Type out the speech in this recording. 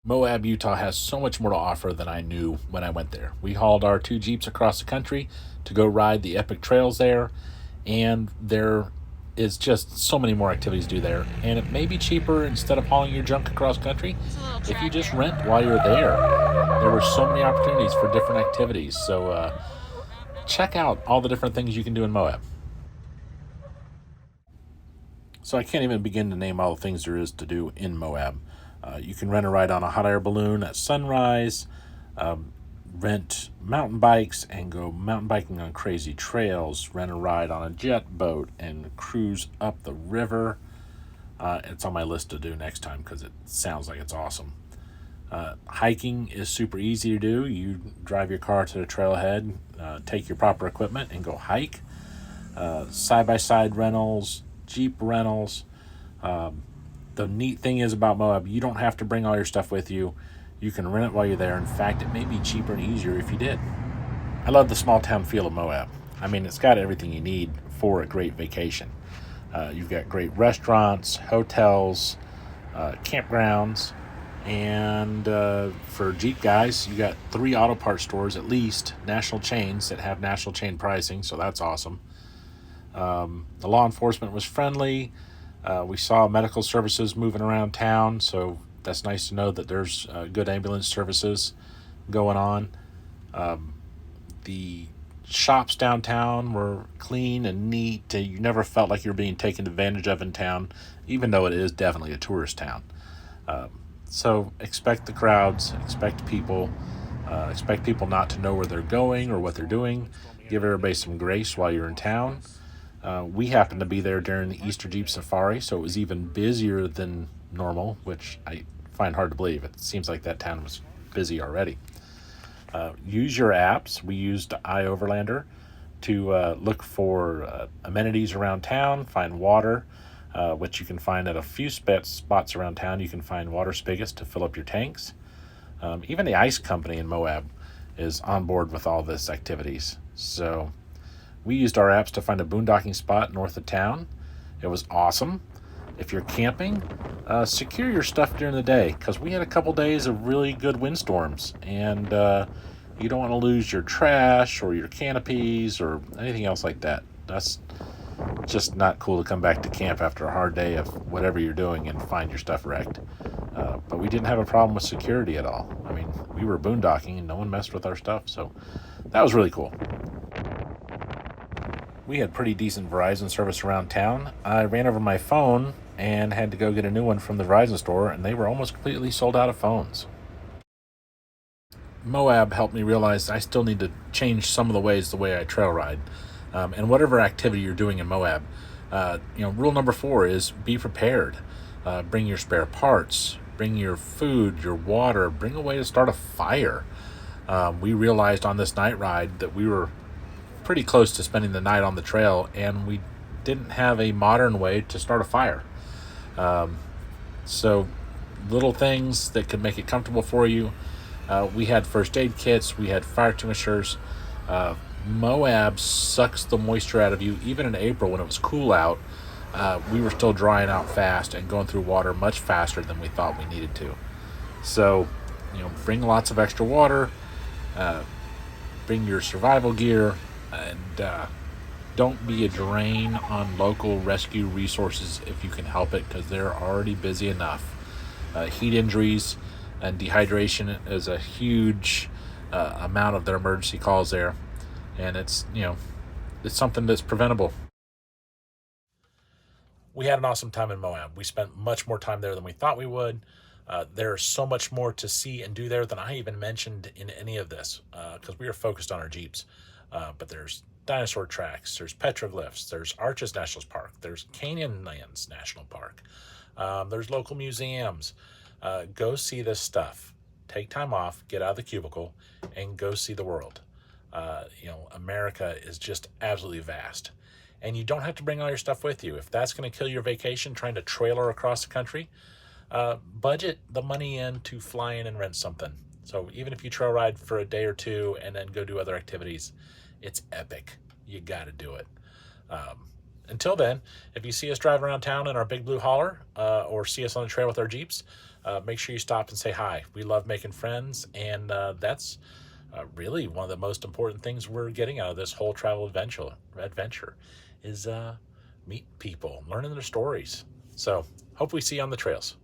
Moab, Utah has so much more to offer than I knew when I went there. We hauled our two Jeeps across the country to go ride the epic trails there, and there is just so many more activities to do there. And it may be cheaper instead of hauling your junk across country if you just rent while you're there. There were so many opportunities for different activities. So check out all the different things you can do in Moab. So I can't even begin to name all the things there is to do in Moab. You can rent a ride on a hot air balloon at sunrise, rent mountain bikes and go mountain biking on crazy trails, rent a ride on a jet boat and cruise up the river. It's on my list to do next time because it sounds like it's awesome. Hiking is super easy to do. You drive your car to the trailhead, take your proper equipment, and go hike. Side by side rentals, Jeep rentals. The neat thing is about Moab, you don't have to bring all your stuff with you. You can rent it while you're there. In fact, it may be cheaper and easier if you did. I love the small town feel of Moab. I mean, it's got everything you need for a great vacation. You've got great restaurants, hotels, campgrounds, and for Jeep guys, you got 3 auto parts stores at least, national chains that have national chain pricing, so that's awesome. The law enforcement was friendly. We saw medical services moving around town, so that's nice to know that there's good ambulance services going on. The shops downtown were clean and neat. You never felt like you were being taken advantage of in town, even though it is definitely a tourist town. So expect the crowds, expect people not to know where they're going or what they're doing. Give everybody some grace while you're in town. We happened to be there during the Easter Jeep Safari, so it was even busier than normal, which I find hard to believe. It seems like that town was busy already. Use your apps. We used iOverlander to look for amenities around town, find water, which you can find at a few spots around town. You can find water spigots to fill up your tanks. Even the ice company in Moab is on board with all this activities. So we used our apps to find a boondocking spot north of town. It was awesome. If you're camping, secure your stuff during the day because we had a couple days of really good windstorms, and you don't want to lose your trash or your canopies or anything else like that. That's just not cool to come back to camp after a hard day of whatever you're doing and find your stuff wrecked. But we didn't have a problem with security at all. I mean, we were boondocking and no one messed with our stuff, so that was really cool. We had pretty decent Verizon service around town. I ran over my phone and had to go get a new one from the Verizon store, and they were almost completely sold out of phones. Moab helped me realize I still need to change some of the way I trail ride. And whatever activity you're doing in Moab, rule number 4 is be prepared. Bring your spare parts, bring your food, your water, bring a way to start a fire. We realized on this night ride that we were pretty close to spending the night on the trail, and we didn't have a modern way to start a fire. So little things that could make it comfortable for you. We had first aid kits, we had fire extinguishers. Moab sucks the moisture out of you. Even in April when it was cool out, we were still drying out fast and going through water much faster than we thought we needed to. So, bring lots of extra water, bring your survival gear, and don't be a drain on local rescue resources if you can help it, because they're already busy enough. Heat injuries and dehydration is a huge amount of their emergency calls there, and it's something that's preventable. We had an awesome time in Moab. We spent much more time there than we thought we would. There's so much more to see and do there than I even mentioned in any of this, because we were focused on our Jeeps. But there's dinosaur tracks, there's petroglyphs, there's Arches National Park, there's Canyonlands National Park, there's local museums. Go see this stuff. Take time off, get out of the cubicle, and go see the world. America is just absolutely vast. And you don't have to bring all your stuff with you. If that's going to kill your vacation trying to trailer across the country, budget the money in to fly in and rent something. So even if you trail ride for a day or two and then go do other activities, it's epic. You got to do it. until then, if you see us driving around town in our big blue hauler, or see us on the trail with our Jeeps, make sure you stop and say hi. We love making friends, and that's really one of the most important things we're getting out of this whole travel adventure is meet people, learning their stories. So hope we see you on the trails.